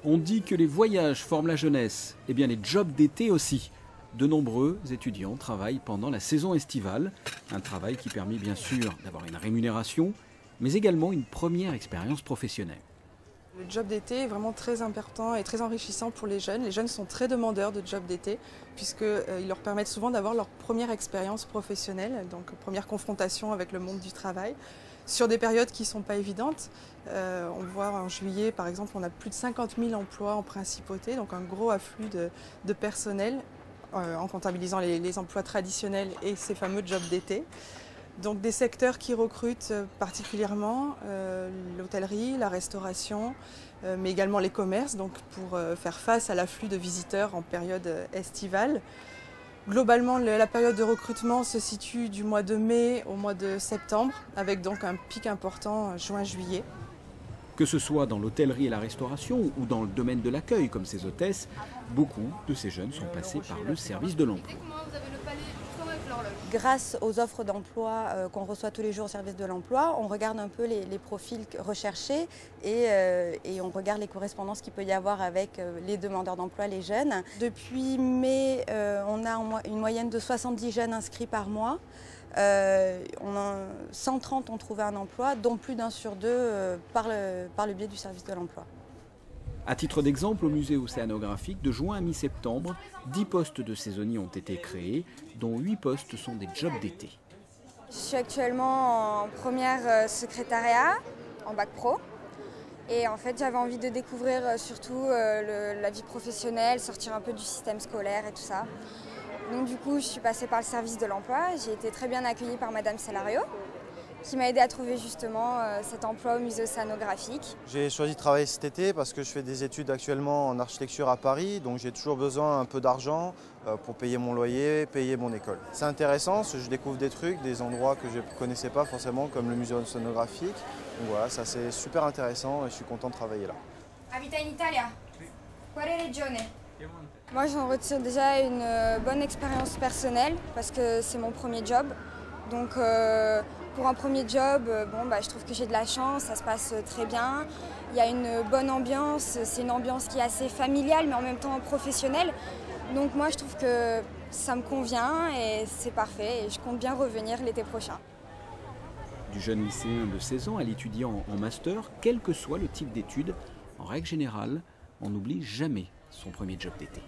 On dit que les voyages forment la jeunesse, eh bien les jobs d'été aussi. De nombreux étudiants travaillent pendant la saison estivale, un travail qui permet bien sûr d'avoir une rémunération, mais également une première expérience professionnelle. Le job d'été est vraiment très important et très enrichissant pour les jeunes. Les jeunes sont très demandeurs de job d'été puisqu'ils leur permettent souvent d'avoir leur première expérience professionnelle, donc première confrontation avec le monde du travail, sur des périodes qui ne sont pas évidentes. On voit en juillet, par exemple, on a plus de 50 000 emplois en principauté, donc un gros afflux de personnel en comptabilisant les emplois traditionnels et ces fameux jobs d'été. Donc des secteurs qui recrutent particulièrement l'hôtellerie, la restauration, mais également les commerces, donc pour faire face à l'afflux de visiteurs en période estivale. Globalement, la période de recrutement se situe du mois de mai au mois de septembre, avec donc un pic important juin-juillet. Que ce soit dans l'hôtellerie et la restauration ou dans le domaine de l'accueil comme ces hôtesses, beaucoup de ces jeunes sont passés par le service de l'emploi. Grâce aux offres d'emploi qu'on reçoit tous les jours au service de l'emploi, on regarde un peu les profils recherchés et on regarde les correspondances qu'il peut y avoir avec les demandeurs d'emploi, les jeunes. Depuis mai, on a une moyenne de 70 jeunes inscrits par mois. 130 ont trouvé un emploi, dont plus d'un sur deux par le biais du service de l'emploi. À titre d'exemple, au musée océanographique, de juin à mi-septembre, 10 postes de saisonniers ont été créés, dont 8 postes sont des jobs d'été. Je suis actuellement en première secrétariat, en bac pro. Et en fait, j'avais envie de découvrir surtout la vie professionnelle, sortir un peu du système scolaire et tout ça. Donc du coup, je suis passée par le service de l'emploi. J'ai été très bien accueillie par Madame Salario, qui m'a aidé à trouver justement cet emploi au musée océanographique. J'ai choisi de travailler cet été parce que je fais des études actuellement en architecture à Paris, donc j'ai toujours besoin un peu d'argent pour payer mon loyer, payer mon école. C'est intéressant, je découvre des trucs, des endroits que je ne connaissais pas forcément, comme le musée océanographique. Donc voilà, ça c'est super intéressant et je suis content de travailler là. Habita in Italia? Quale regione? Moi j'en retire déjà une bonne expérience personnelle parce que c'est mon premier job. Donc pour un premier job, je trouve que j'ai de la chance, ça se passe très bien. Il y a une bonne ambiance, c'est une ambiance qui est assez familiale mais en même temps professionnelle. Donc moi je trouve que ça me convient et c'est parfait et je compte bien revenir l'été prochain. Du jeune lycéen de 16 ans à l'étudiant en master, quel que soit le type d'études, en règle générale, on n'oublie jamais son premier job d'été.